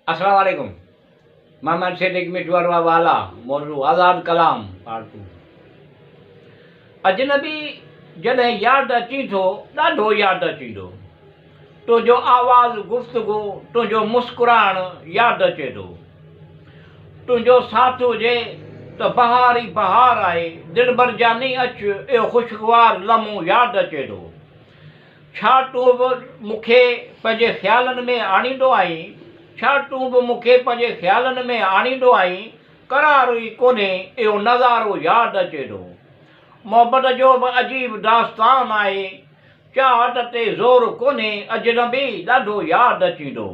अस्सलाम वालेकुम। मोहम्मद सिद्दीक मिठवारवा वाला मौजू आज़ाद कलाम पार्ट 2। अजनबी जॾहिं यादि अची थो ॾाढो यादि अची थो। तुंहिंजो आवाज़ु गुफ़्तगू तुंहिंजो मुस्कुराइणु यादि अचे थो। तुंहिंजो साथ हुजे त बहार ई बहार आहे। दिलि भर जानी अचु इहो ख़ुशगवार लम्हो यादि अचे थो। छा तूं बि मूंखे पंहिंजे ख़्यालनि में आणींदो आहीं? छा तूं बि मूंखे पंहिंजे ख़्यालनि में आणींदो आहीं? करार ई कोन्हे इहो नज़ारो यादि अचे थो। मोहबत जो बि अजीब दास्तान आहे। चाहत ते ज़ोर कोन्हे अजनबी ॾाढो यादि अची थो।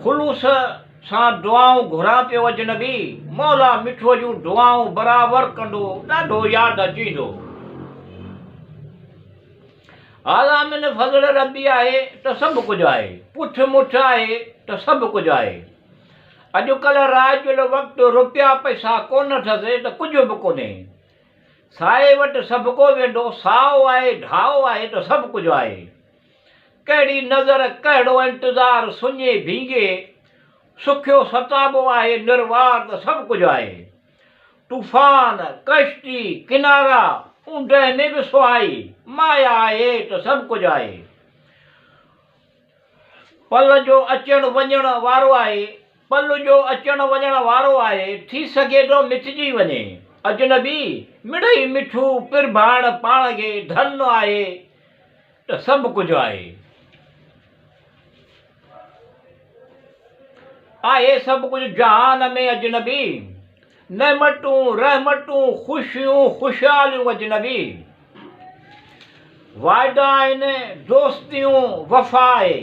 ख़ुलूस सां दुआऊं घुरां पियो अजनबी। मौला मिठो जूं दुआऊं बराबरि कंदो ॾाढो यादि अची थो। आला मिन फज़ल रबी आहे त सभु कुझु आहे। पुठ मुठ आहे त सभु कुझु आहे। अॼुकल्ह राजुल वक़्तु रुपया पैसा कोन अथसि त कुझु बि कोन्हे। साए वटि सभु को वेंदो। साओ आहे ढाओ आहे त सभु कुझु आहे। कहिड़ी नज़र कहिड़ो इंतज़ारु सुञे भींगे। सुखियो सताबो आहे निर्वार त सभु कुझु आहे। तूफ़ान कश्ती किनारा ऊंदहि में बि सुहाई माया आहे त सभु कुझु आहे। पल जो अचणु वञण वारो आहे। पल जो अचणु वञण वारो आहे। थी सघे थो मिटिजी वञे। अजनबी मिड़ई मिठू पिरभाण पाण खे धन आहे त सभु कुझु आहे। आहे सभु कुझु जहान में अजनबी। नेमतूं रहमतूं ख़ुशियूं ख़ुशहालियूं अजनबी। वाइदा आहिनि दोस्तियूं वफ़ा आहे।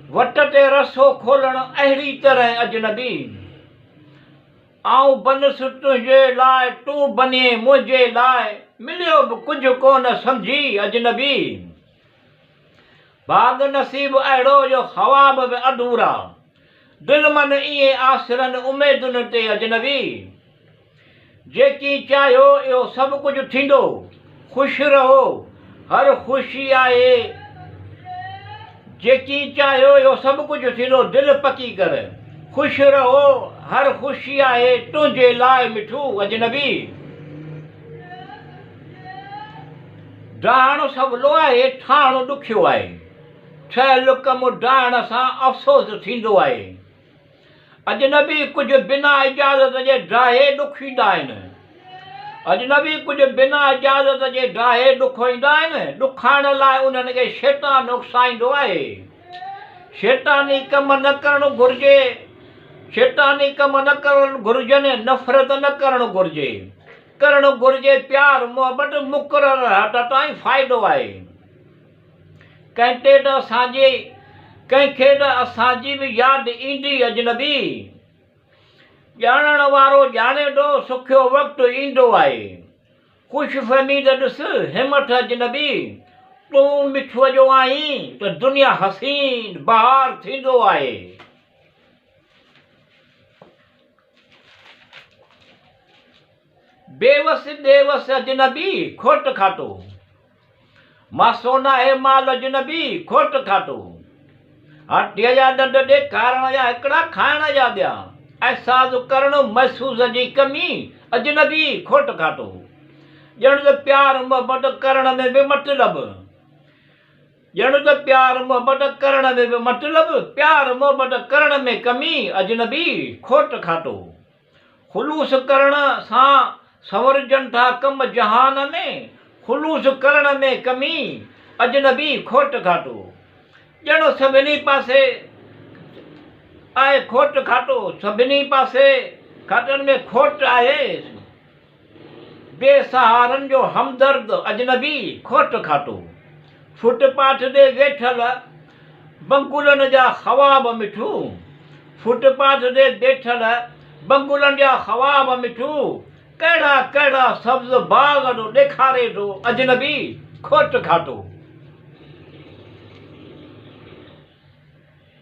वट ते रसो खोलणु अहिड़ी तरह अजनबी। आऊं बनसि तुंहिंजे लाइ तूं बने मुंहिंजे लाइ। मिलियो बि कुझु कोन सम्झी अजनबी। भाग नसीब अहिड़ो जो ख़्वाब बि अधूरा। दिलि मन इहे आसिरनि उमेदुनि ते अजनबी। जेकी चाहियो इहो सभु कुझु थींदो। ख़ुशि रहो हर ख़ुशी आहे। जेकी चाहियो इहो सभु कुझु थींदो। दिलि पकी कर ख़ुशि रहो हर ख़ुशी आहे तुंहिंजे लाइ मिठू अजनबी। ॾाहणु सवलो आहे ठाहिणु ॾुखियो आहे। ठहियलु कमु ॾाहण सां अफ़सोस थींदो आहे। अजनबी कुझु बिना इजाज़त जे ॾाहे ॾुखींदा आहिनि। अजनबी कुझु बिना इजाज़त जे ॾाहे ॾुखोईंदा आहिनि। ॾुखाइण लाइ उन्हनि खे शैतान उकसाईंदो आहे। शैतानी कम न करणु घुरिजे। शैतानी कम न करणु घुरिजनि। नफ़रत न करणु घुरिजे। करणु घुरिजे प्यार मोहबत मुक़ररु हद ताईं फ़ाइदो आहे। कंहिंखे त असांजी बि यादि ईंदी अजनबी। ॼाणण वारो ॼाणे थो सुखियो वक़्तु ईंदो आहे। ख़ुशफ़हमी त ॾिस हिमथ अजनबी। तूं मिठूअ जो आहीं त दुनिया हसीन बहार थींदो आहे। बेवस बेवस अजनबी खोट खातो। मां सोना है माल अजनबी खोट खातो। हटीअ जा ॾंद ॾेखारण जा हिकिड़ा खाइण जा ॿिया। एहसासु करणु महसूस जी कमी अजनबी खोट खातो। ॼण त प्यार मोहबत करण में बि मतिलबु। ॼण त प्यार मोहबत करण में बि मतिलबु। प्यार मोहबत करण में कमी अजनबी खोट खातो। ख़ुलूस करण सां संवरजनि था कम जहान में। ख़ुलूस करण में कमी अजनबी खोट खातो। ॼण सभिनी पासे आहे खोट खातो। सभिनी पासे खातनि में खोट आहे। बेसहारनि जो हमदर्द अजनबी खोट खातो। फुटपाथ ते वेठल बंगुलनि जा ख़्वाब मिठू। फुटपाथ ते वेठल बंगुलनि जा ख़्वाब मिठू। कहिड़ा कहिड़ा सब्ज़ बाग़ ॾेखारे थो अजनबी खोट खातो।